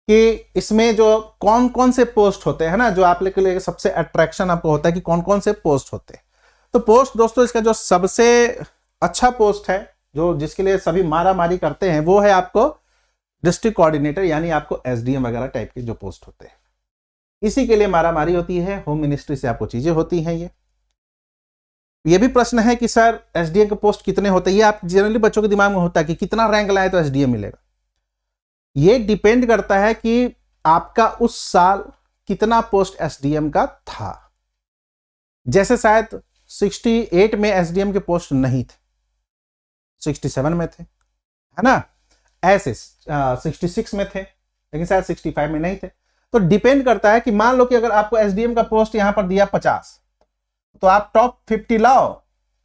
कि इसमें जो कौन कौन से पोस्ट होते हैं ना, जो आप लोग के लिए सबसे अट्रैक्शन आपको होता है कि कौन कौन से पोस्ट होते हैं। तो पोस्ट दोस्तों इसका जो सबसे अच्छा पोस्ट है, जो जिसके लिए सभी मारा मारी करते हैं, वो है आपको डिस्ट्रिक्ट कोऑर्डिनेटर, यानी आपको एसडीएम वगैरह टाइप के जो पोस्ट होते हैं, इसी के लिए मारा मारी होती है। होम मिनिस्ट्री से आपको चीजें होती हैं। ये भी प्रश्न है कि सर एसडीएम के पोस्ट कितने होते हैं, ये आप जनरली बच्चों के दिमाग में होता है कि कितना रैंक लाए तो एसडीएम मिलेगा। ये डिपेंड करता है कि आपका उस साल कितना पोस्ट एसडीएम का था। जैसे शायद 68 में एसडीएम के पोस्ट नहीं थे, 67 में थे, है ना, ऐसे 66 में थे, लेकिन शायद 65 में नहीं थे। तो डिपेंड करता है कि मान लो कि अगर आपको एसडीएम का पोस्ट यहां पर दिया 50, तो आप टॉप 50 लाओ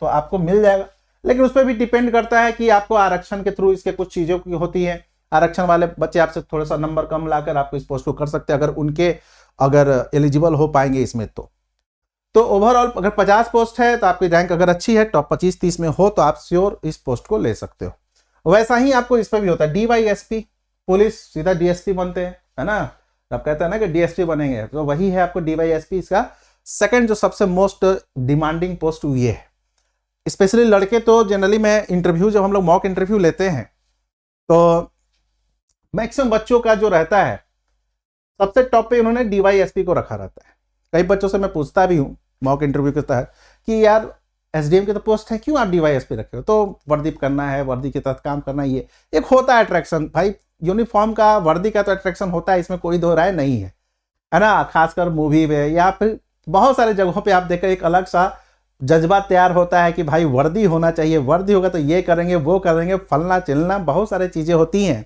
तो आपको मिल जाएगा। लेकिन उस पर भी डिपेंड करता है कि आपको आरक्षण के थ्रू इसके कुछ चीजों की होती है। आरक्षण वाले बच्चे आपसे थोड़ा सा नंबर कम लाकर आपको इस पोस्ट को कर सकते हैं, अगर एलिजिबल हो पाएंगे इसमें। तो ओवरऑल अगर 50 पोस्ट है तो आपकी रैंक अगर अच्छी है, टॉप 25-30 में हो, तो आप श्योर इस पोस्ट को ले सकते हो। वैसा ही आपको इस पर भी होता है। डीवाईएसपी, पुलिस सीधा डीएसपी बनते हैं, है ना, आप कहते हैं ना कि डीएसपी बनेंगे, तो वही है आपको डीवाईएसपी। इसका सेकंड जो सबसे मोस्ट डिमांडिंग पोस्ट ये है। स्पेशली लड़के तो जनरली मैं इंटरव्यू, जब हम लोग मॉक इंटरव्यू लेते हैं तो मैक्सिमम बच्चों का जो रहता है सबसे टॉप पे उन्होंने डीवाईएसपी को रखा रहता है। कई बच्चों से मैं पूछता भी हूँ मॉक इंटरव्यू के तहत कि यार एसडीएम के तो पोस्ट है, क्यों आप डीवाईएसपी रखे हो? तो वर्दी करना है, वर्दी के तहत काम करना, ये एक होता है अट्रैक्शन। भाई यूनिफॉर्म का, वर्दी का तो अट्रैक्शन होता है, इसमें कोई दो राय नहीं है, है ना। खासकर मूवी में या फिर बहुत सारे जगहों पे आप देखें एक अलग सा जज्बा तैयार होता है कि भाई वर्दी होना चाहिए, वर्दी होगा तो ये करेंगे, वो करेंगे, फलना चिलना, बहुत सारी चीजें होती हैं,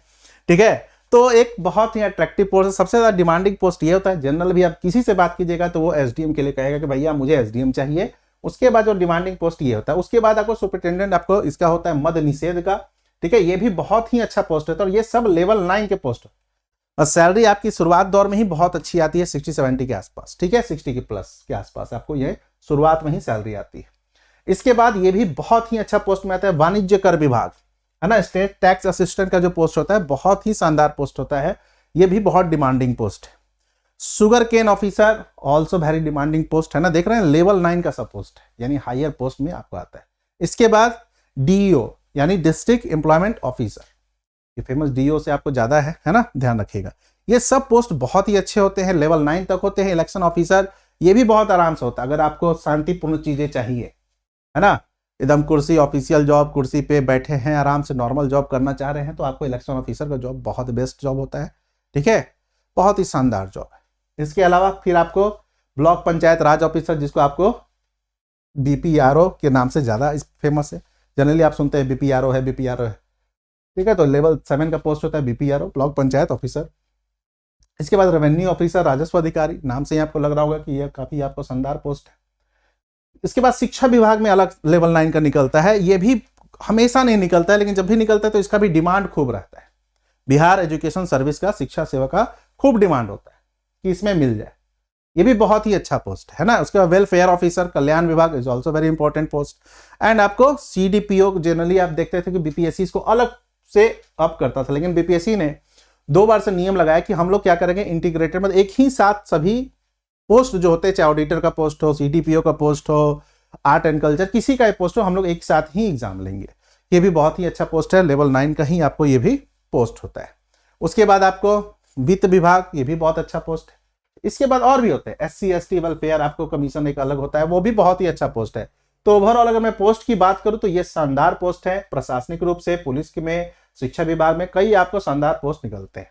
ठीक है। तो एक बहुत ही अट्रैक्टिव पोस्ट है। सबसे ज्यादा डिमांडिंग पोस्ट ये होता है। जनरल भी आप किसी से बात कीजिएगा तो वो एसडीएम के लिए कहेगा कि भैया मुझे एसडीएम चाहिए। उसके बाद जो डिमांडिंग पोस्ट ये होता है, उसके बाद आपको सुपरिटेंडेंट, आपको इसका होता है मद निषेध का, ठीक है। ये भी बहुत ही अच्छा पोस्ट होता है और ये सब लेवल 9 के पोस्ट है। और सैलरी आपकी शुरुआत दौर में ही बहुत अच्छी आती है, 60-70 के आसपास, ठीक है, 60 के प्लस के आसपास आपको ये शुरुआत में ही सैलरी आती है। इसके बाद ये भी बहुत ही अच्छा पोस्ट में आता है वाणिज्य कर विभाग, है ना, स्टेट टैक्स असिस्टेंट का जो पोस्ट होता है, बहुत ही शानदार पोस्ट होता है। ये भी बहुत डिमांडिंग पोस्ट है। Sugar cane officer also very demanding post, है ना, देख रहे हैं, लेवल 9 का सब पोस्ट है, यानी हायर पोस्ट में आपको आता है। इसके बाद डीईओ यानी डिस्ट्रिक्ट एम्प्लॉयमेंट ऑफिसर, ये फेमस डीईओ से आपको ज्यादा है ना, ध्यान रखिएगा। ये सब पोस्ट बहुत ही अच्छे होते हैं, लेवल 9 तक होते हैं। इलेक्शन ऑफिसर ये भी बहुत आराम से होता है, अगर आपको शांतिपूर्ण चीजें चाहिए, है ना, एकदम कुर्सी, ऑफिशियल जॉब, कुर्सी पे बैठे हैं, आराम से नॉर्मल जॉब करना चाह रहे हैं, तो आपको इलेक्शन ऑफिसर का जॉब बहुत बेस्ट जॉब होता है, ठीक है, बहुत ही शानदार जॉब है। इसके अलावा फिर आपको ब्लॉक पंचायत राज ऑफिसर, जिसको आपको बीपीआरओ के नाम से ज्यादा फेमस है, जनरली आप सुनते हैं बीपीआरओ है, बीपीआरओ है, ठीक है। तो लेवल 7 का पोस्ट होता है बीपीआरओ, ब्लॉक पंचायत ऑफिसर। इसके बाद रेवेन्यू ऑफिसर, राजस्व अधिकारी, नाम से ही आपको लग रहा होगा कि यह काफी आपको शानदार पोस्ट है। इसके बाद शिक्षा विभाग में अलग लेवल 9 का निकलता है। ये भी हमेशा नहीं निकलता है, लेकिन जब भी निकलता है तो इसका भी डिमांड खूब रहता है। बिहार एजुकेशन सर्विस का, शिक्षा सेवा का खूब डिमांड होता है कि इसमें मिल जाए। ये भी बहुत ही अच्छा पोस्ट है ना। उसके बाद वेलफेयर ऑफिसर, कल्याण विभाग is also very important post. And आपको सीडीपीओ, जनरली आप देखते थे कि बीपीएससी इसको अलग से अप करता था, लेकिन बीपीएससी ने 2 बार से नियम लगाया कि हम लोग क्या करेंगे, इंटीग्रेटेड मतलब एक ही साथ सभी पोस्ट जो होते हैं, चाहे ऑडिटर का पोस्ट हो, सीडीपीओ का पोस्ट हो, आर्ट एंड कल्चर, किसी का पोस्ट हो, हम लोग एक साथ ही एग्जाम लेंगे। ये भी बहुत ही अच्छा पोस्ट है, लेवल 9 का ही आपको ये भी पोस्ट होता है। उसके बाद आपको वित्त विभाग, ये भी बहुत अच्छा पोस्ट है। इसके बाद और भी होते हैं, SC ST वेलफेयर, आपको कमीशन एक अलग होता है, वो भी बहुत ही अच्छा पोस्ट है। तो ओवरऑल अगर मैं पोस्ट की बात करूं तो ये शानदार पोस्ट है। प्रशासनिक रूप से पुलिस में, शिक्षा विभाग में कई आपको शानदार पोस्ट निकलते हैं।